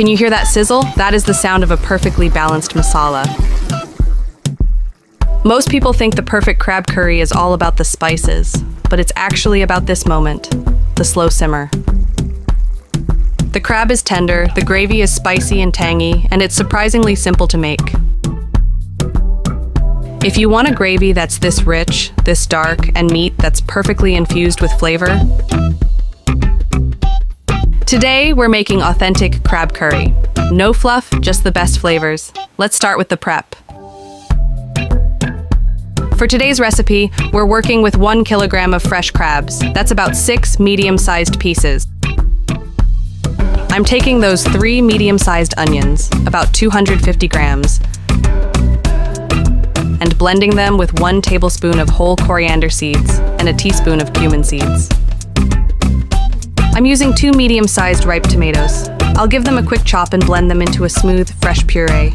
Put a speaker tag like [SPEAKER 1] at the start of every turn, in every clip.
[SPEAKER 1] Can you hear that sizzle? That is the sound of a perfectly balanced masala. Most people think the perfect crab curry is all about the spices, but it's actually about this moment, the slow simmer. The crab is tender, the gravy is spicy and tangy, and it's surprisingly simple to make. If you want a gravy that's this rich, this dark, and meat that's perfectly infused with flavor, today we're making authentic crab curry. No fluff, just the best flavors. Let's start with the prep. For today's recipe, we're working with 1 kilogram of fresh crabs. That's about 6 medium-sized pieces. I'm taking those 3 medium-sized onions, about 250 grams, and blending them with 1 tablespoon of whole coriander seeds and a teaspoon of cumin seeds. I'm using 2 medium-sized ripe tomatoes. I'll give them a quick chop and blend them into a smooth, fresh puree.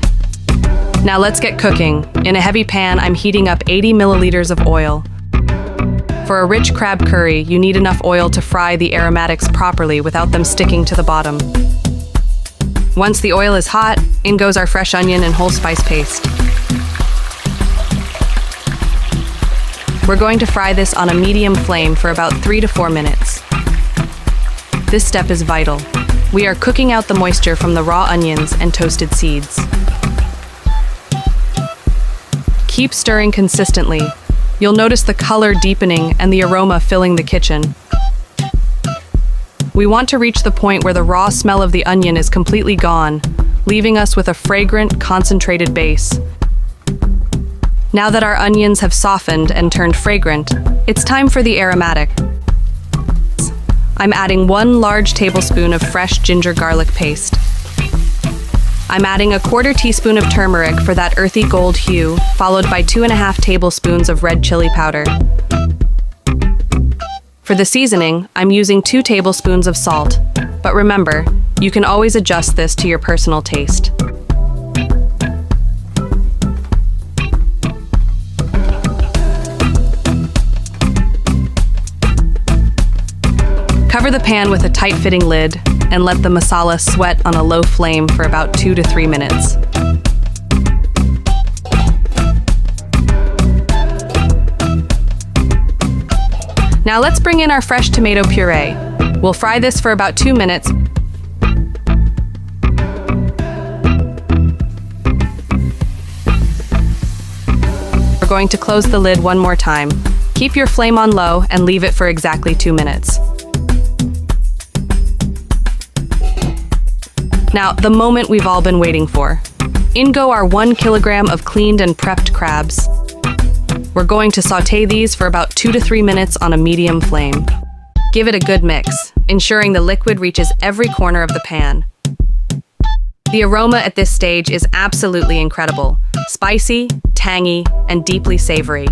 [SPEAKER 1] Now let's get cooking. In a heavy pan, I'm heating up 80 milliliters of oil. For a rich crab curry, you need enough oil to fry the aromatics properly without them sticking to the bottom. Once the oil is hot, in goes our fresh onion and whole spice paste. We're going to fry this on a medium flame for about 3 to 4 minutes. This step is vital. We are cooking out the moisture from the raw onions and toasted seeds. Keep stirring consistently. You'll notice the color deepening and the aroma filling the kitchen. We want to reach the point where the raw smell of the onion is completely gone, leaving us with a fragrant, concentrated base. Now that our onions have softened and turned fragrant, it's time for the aromatic. I'm adding 1 large tablespoon of fresh ginger garlic paste. I'm adding a 1/4 teaspoon of turmeric for that earthy gold hue, followed by 2.5 tablespoons of red chili powder. For the seasoning, I'm using 2 tablespoons of salt, but remember, you can always adjust this to your personal taste. Cover the pan with a tight-fitting lid and let the masala sweat on a low flame for about 2 to 3 minutes. Now let's bring in our fresh tomato puree. We'll fry this for about 2 minutes. We're going to close the lid one more time. Keep your flame on low and leave it for exactly 2 minutes. Now, the moment we've all been waiting for. In go our 1 kilogram of cleaned and prepped crabs. We're going to saute these for about 2 to 3 minutes on a medium flame. Give it a good mix, ensuring the liquid reaches every corner of the pan. The aroma at this stage is absolutely incredible. Spicy, tangy, and deeply savory.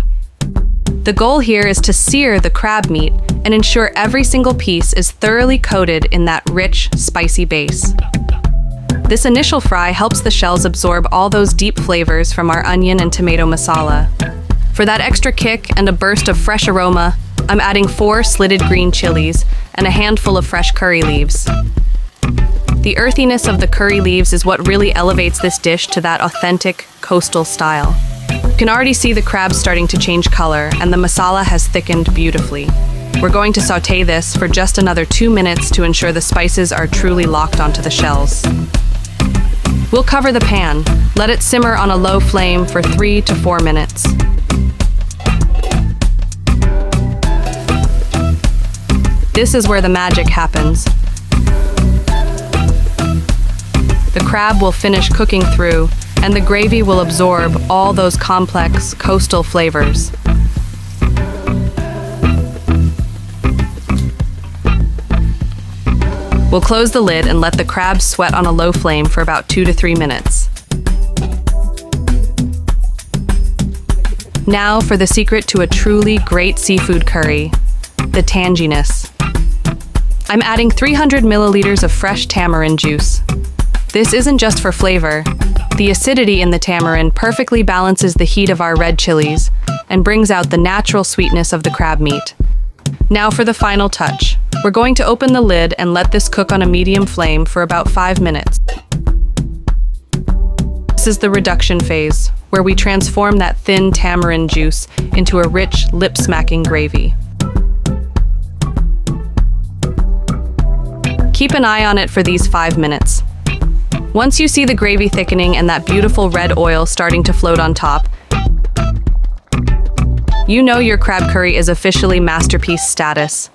[SPEAKER 1] The goal here is to sear the crab meat and ensure every single piece is thoroughly coated in that rich, spicy base. This initial fry helps the shells absorb all those deep flavors from our onion and tomato masala. For that extra kick and a burst of fresh aroma, I'm adding 4 slitted green chilies and a handful of fresh curry leaves. The earthiness of the curry leaves is what really elevates this dish to that authentic, coastal style. You can already see the crabs starting to change color, and the masala has thickened beautifully. We're going to saute this for just another 2 minutes to ensure the spices are truly locked onto the shells. We'll cover the pan. Let it simmer on a low flame for 3 to 4 minutes. This is where the magic happens. The crab will finish cooking through, and the gravy will absorb all those complex coastal flavors. We'll close the lid and let the crabs sweat on a low flame for about 2 to 3 minutes. Now for the secret to a truly great seafood curry, the tanginess. I'm adding 300 milliliters of fresh tamarind juice. This isn't just for flavor. The acidity in the tamarind perfectly balances the heat of our red chilies and brings out the natural sweetness of the crab meat. Now for the final touch. We're going to open the lid and let this cook on a medium flame for about 5 minutes. This is the reduction phase, where we transform that thin tamarind juice into a rich, lip-smacking gravy. Keep an eye on it for these 5 minutes. Once you see the gravy thickening and that beautiful red oil starting to float on top, you know your crab curry is officially masterpiece status.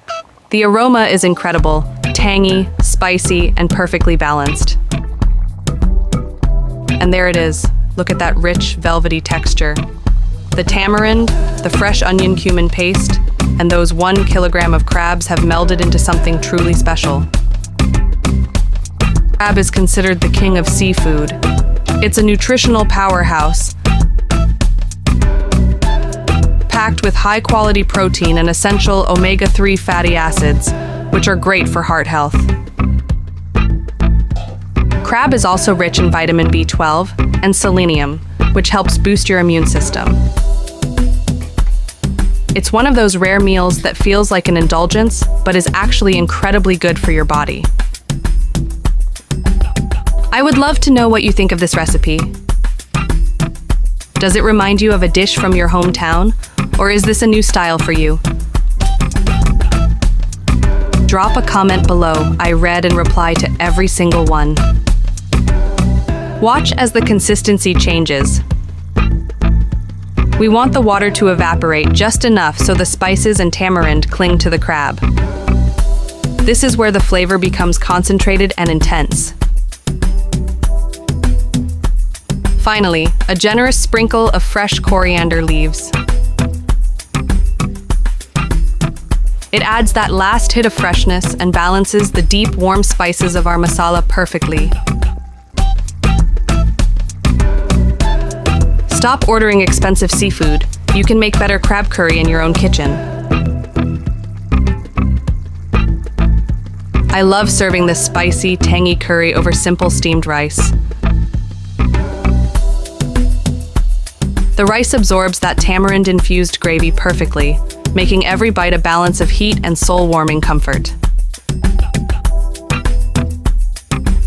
[SPEAKER 1] The aroma is incredible, tangy, spicy, and perfectly balanced. And there it is. Look at that rich, velvety texture. The tamarind, the fresh onion-cumin paste, and those 1 kilogram of crabs have melded into something truly special. Crab is considered the king of seafood. It's a nutritional powerhouse, packed with high-quality protein and essential omega-3 fatty acids, which are great for heart health. Crab is also rich in vitamin B12 and selenium, which helps boost your immune system. It's one of those rare meals that feels like an indulgence, but is actually incredibly good for your body. I would love to know what you think of this recipe. Does it remind you of a dish from your hometown, or is this a new style for you? Drop a comment below. I read and reply to every single one. Watch as the consistency changes. We want the water to evaporate just enough so the spices and tamarind cling to the crab. This is where the flavor becomes concentrated and intense. Finally, a generous sprinkle of fresh coriander leaves. It adds that last hit of freshness and balances the deep, warm spices of our masala perfectly. Stop ordering expensive seafood. You can make better crab curry in your own kitchen. I love serving this spicy, tangy curry over simple steamed rice. The rice absorbs that tamarind-infused gravy perfectly, making every bite a balance of heat and soul-warming comfort.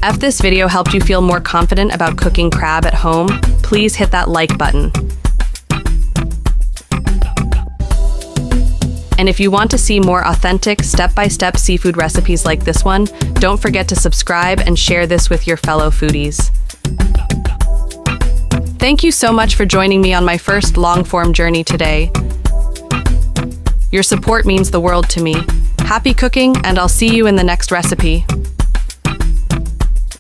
[SPEAKER 1] If this video helped you feel more confident about cooking crab at home, please hit that like button. And if you want to see more authentic, step-by-step seafood recipes like this one, don't forget to subscribe and share this with your fellow foodies. Thank you so much for joining me on my first long-form journey today. Your support means the world to me. Happy cooking, and I'll see you in the next recipe.